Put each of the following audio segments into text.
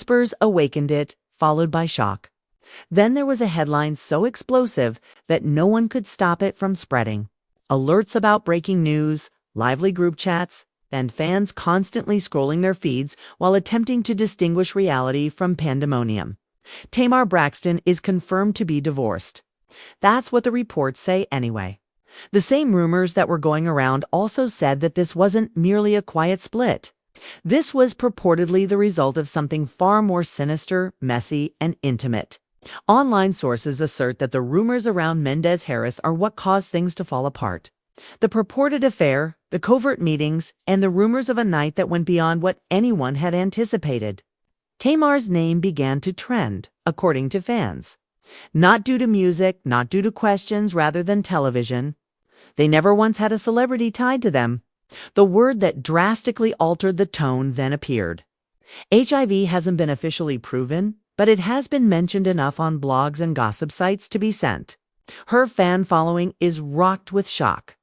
Whispers awakened it, followed by shock. Then there was a headline so explosive that no one could stop it from spreading. Alerts about breaking news, lively group chats, and fans constantly scrolling their feeds while attempting to distinguish reality from pandemonium. Tamar Braxton is confirmed to be divorced. That's what the reports say anyway. The same rumors that were going around also said that this wasn't merely a quiet split. This was purportedly the result of something far more sinister, messy, and intimate. Online sources assert that the rumors around Mendeecees are what caused things to fall apart. The purported affair, the covert meetings, and the rumors of a night that went beyond what anyone had anticipated. Tamar's name began to trend, according to fans. Not due to music, not due to questions rather than television. They never once had a celebrity tied to them. The word that drastically altered the tone then appeared. HIV hasn't been officially proven, but it has been mentioned enough on blogs and gossip sites to be sent. Her fan following is rocked with shock.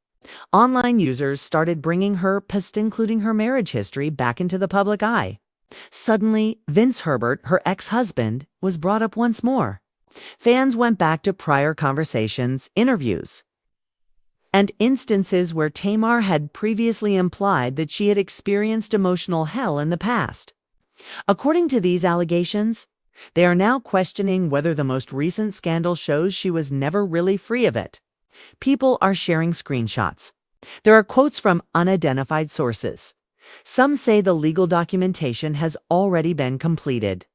Online users started bringing her, past including her marriage history, back into the public eye. Suddenly, Vince Herbert, her ex-husband, was brought up once more. Fans went back to prior conversations, interviews, and instances where Tamar had previously implied that she had experienced emotional hell in the past. According to these allegations, they are now questioning whether the most recent scandal shows she was never really free of it. People are sharing screenshots. There are quotes from unidentified sources. Some say the legal documentation has already been completed.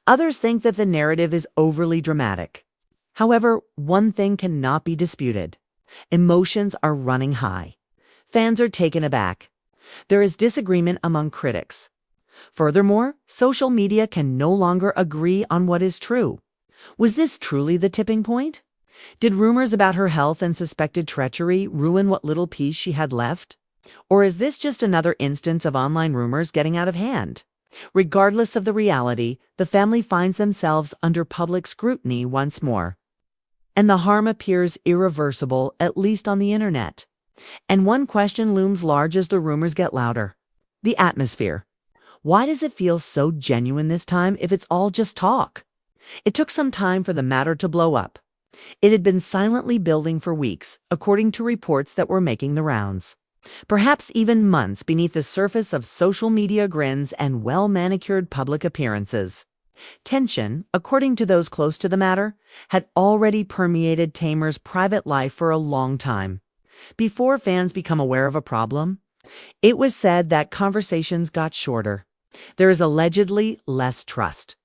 Others think that the narrative is overly dramatic. However, one thing cannot be disputed. Emotions are running high. Fans are taken aback. There is disagreement among critics. Furthermore, social media can no longer agree on what is true. Was this truly the tipping point? Did rumors about her health and suspected treachery ruin what little peace she had left? Or is this just another instance of online rumors getting out of hand? Regardless of the reality, the family finds themselves under public scrutiny once more. And the harm appears irreversible, at least on the internet. And one question looms large as the rumors get louder. The atmosphere. Why does it feel so genuine this time if it's all just talk? It took some time for the matter to blow up. It had been silently building for weeks, according to reports that were making the rounds. Perhaps even months beneath the surface of social media grins and well-manicured public appearances. Tension, according to those close to the matter, had already permeated Tamar's private life for a long time. Before fans become aware of a problem, it was said that conversations got shorter. There is allegedly less trust.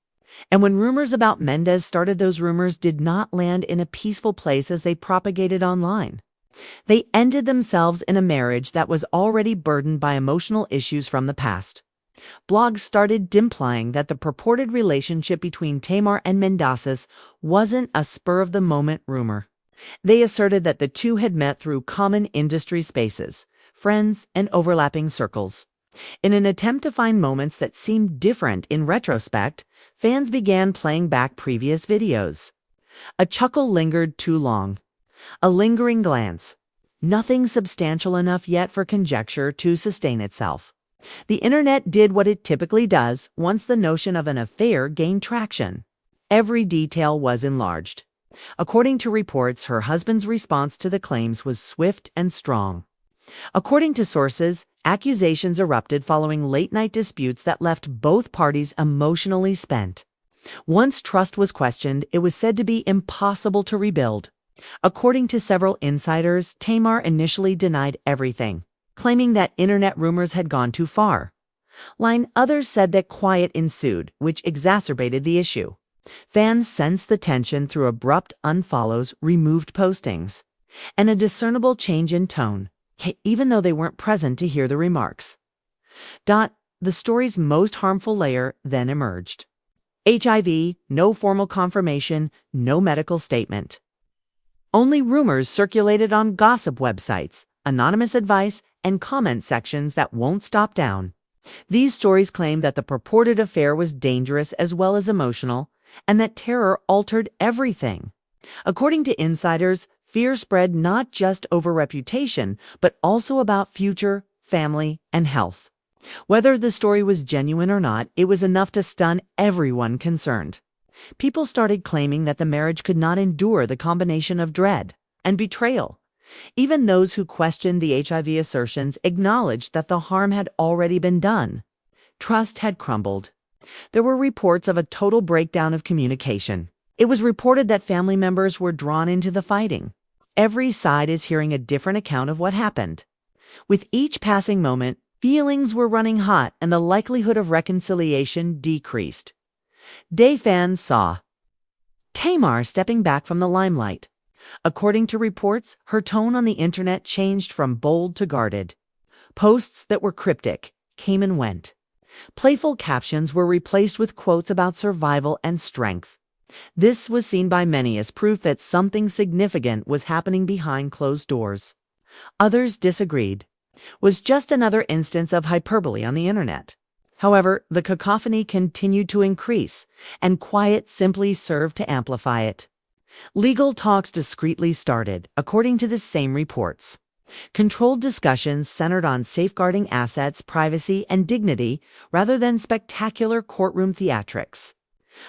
And when rumors about Mendeecees started, those rumors did not land in a peaceful place as they propagated online. They ended themselves in a marriage that was already burdened by emotional issues from the past. Blogs started implying that the purported relationship between Tamar and Mendeecees wasn't a spur-of-the-moment rumor. They asserted that the two had met through common industry spaces, friends, and overlapping circles. In an attempt to find moments that seemed different in retrospect, fans began playing back previous videos. A chuckle lingered too long. A lingering glance. Nothing substantial enough yet for conjecture to sustain itself. The internet did what it typically does once the notion of an affair gained traction. Every detail was enlarged. According to reports, her husband's response to the claims was swift and strong. According to sources, accusations erupted following late-night disputes that left both parties emotionally spent. Once trust was questioned, it was said to be impossible to rebuild. According to several insiders, Tamar initially denied everything, claiming that internet rumors had gone too far. Others said that quiet ensued, which exacerbated the issue. Fans sensed the tension through abrupt unfollows, removed postings, and a discernible change in tone, even though they weren't present to hear the remarks. The story's most harmful layer then emerged. HIV, no formal confirmation, no medical statement. Only rumors circulated on gossip websites, anonymous advice, and comment sections that won't stop down. These stories claim that the purported affair was dangerous as well as emotional, and that terror altered everything. According to insiders, fear spread not just over reputation, but also about future, family, and health. Whether the story was genuine or not, it was enough to stun everyone concerned. People started claiming that the marriage could not endure the combination of dread and betrayal. Even those who questioned the HIV assertions acknowledged that the harm had already been done. Trust had crumbled. There were reports of a total breakdown of communication. It was reported that family members were drawn into the fighting. Every side is hearing a different account of what happened. With each passing moment, feelings were running hot and the likelihood of reconciliation decreased. Day fans saw Tamar stepping back from the limelight. According to reports, her tone on the internet changed from bold to guarded. Posts that were cryptic came and went. Playful captions were replaced with quotes about survival and strength. This was seen by many as proof that something significant was happening behind closed doors. Others disagreed. Was just another instance of hyperbole on the internet. However, the cacophony continued to increase, and quiet simply served to amplify it. Legal talks discreetly started, according to the same reports. Controlled discussions centered on safeguarding assets, privacy, and dignity rather than spectacular courtroom theatrics.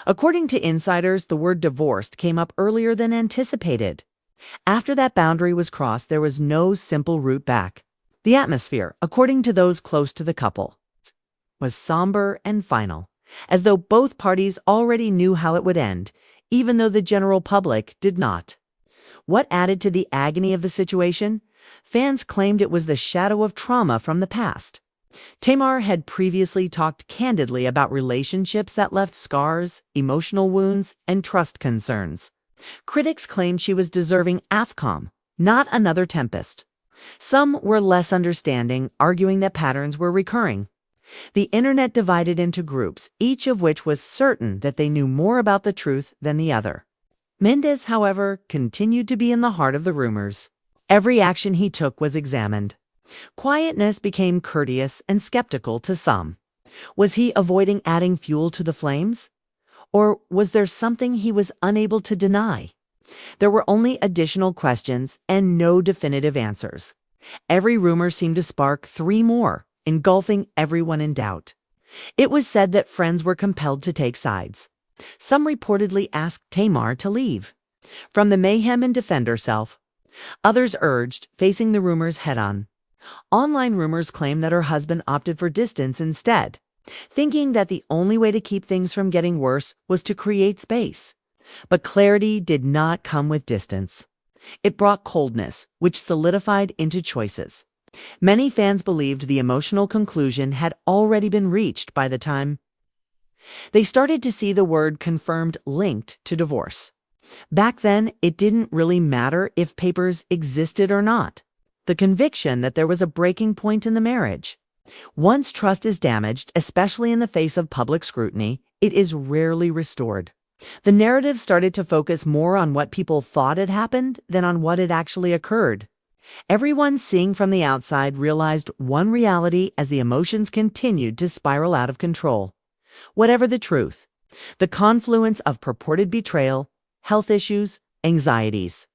According to insiders, the word divorced came up earlier than anticipated. After that boundary was crossed, there was no simple route back. The atmosphere, according to those close to the couple, was somber and final, as though both parties already knew how it would end, even though the general public did not. What added to the agony of the situation? Fans claimed it was the shadow of trauma from the past. Tamar had previously talked candidly about relationships that left scars, emotional wounds, and trust concerns. Critics claimed she was deserving AFCOM, not another Tempest. Some were less understanding, arguing that patterns were recurring. The internet divided into groups, each of which was certain that they knew more about the truth than the other. Mendeecees, however, continued to be in the heart of the rumors. Every action he took was examined. Quietness became courteous and skeptical to some. Was he avoiding adding fuel to the flames? Or was there something he was unable to deny? There were only additional questions and no definitive answers. Every rumor seemed to spark 3 more, engulfing everyone in doubt. It was said that friends were compelled to take sides. Some reportedly asked Tamar to leave from the mayhem and defend herself. Others urged facing the rumors head-on. Online rumors claimed that her husband opted for distance instead, thinking that the only way to keep things from getting worse was to create space. But clarity did not come with distance. It brought coldness, which solidified into choices. Many fans believed the emotional conclusion had already been reached by the time they started to see the word confirmed linked to divorce. Back then, it didn't really matter if papers existed or not. The conviction that there was a breaking point in the marriage. Once trust is damaged, especially in the face of public scrutiny, it is rarely restored. The narrative started to focus more on what people thought had happened than on what had actually occurred. Everyone seeing from the outside realized one reality as the emotions continued to spiral out of control. Whatever the truth, the confluence of purported betrayal, health issues, anxieties,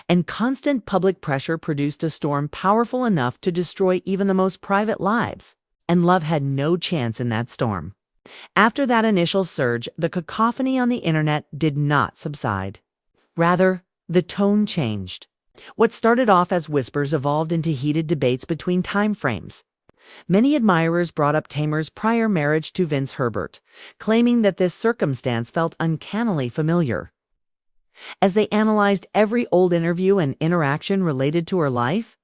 and constant public pressure produced a storm powerful enough to destroy even the most private lives, and love had no chance in that storm. After that initial surge, the cacophony on the internet did not subside. Rather, the tone changed. What started off as whispers evolved into heated debates between time frames. Many admirers brought up Tamar's prior marriage to Vince Herbert, claiming that this circumstance felt uncannily familiar. As they analyzed every old interview and interaction related to her life,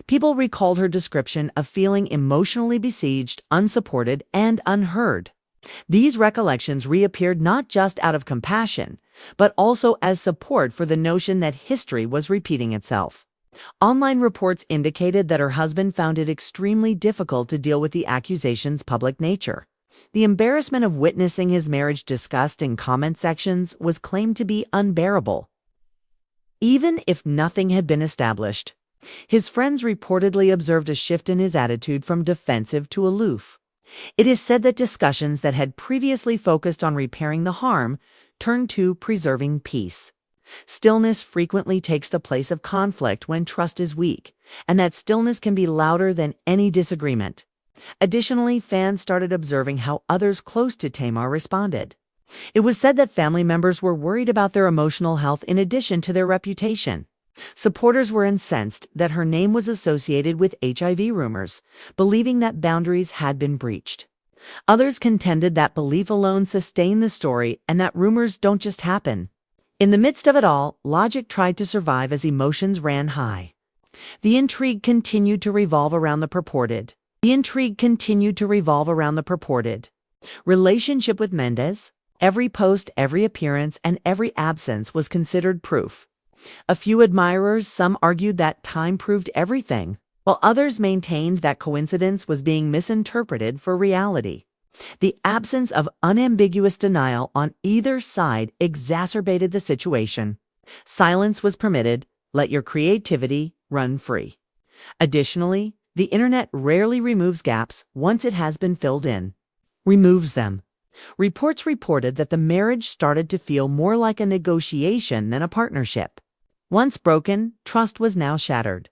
people recalled her description of feeling emotionally besieged, unsupported, and unheard. These recollections reappeared not just out of compassion, but also as support for the notion that history was repeating itself. Online reports indicated that her husband found it extremely difficult to deal with the accusations' public nature. The embarrassment of witnessing his marriage discussed in comment sections was claimed to be unbearable. Even if nothing had been established, his friends reportedly observed a shift in his attitude from defensive to aloof. It is said that discussions that had previously focused on repairing the harm turned to preserving peace. Stillness frequently takes the place of conflict when trust is weak, and that stillness can be louder than any disagreement. Additionally, fans started observing how others close to Tamar responded. It was said that family members were worried about their emotional health in addition to their reputation. Supporters were incensed that her name was associated with HIV rumors, believing that boundaries had been breached. Others contended that belief alone sustained the story and that rumors don't just happen. In the midst of it all, logic tried to survive as emotions ran high. The intrigue continued to revolve around the purported relationship with Mendeecees. Every post, every appearance, and every absence was considered proof. A few admirers, some argued that time proved everything, while others maintained that coincidence was being misinterpreted for reality. The absence of unambiguous denial on either side exacerbated the situation. Silence was permitted. Let your creativity run free. Additionally, the internet rarely removes gaps once it has been filled in. Removes them. Reports reported that the marriage started to feel more like a negotiation than a partnership. Once broken, trust was now shattered.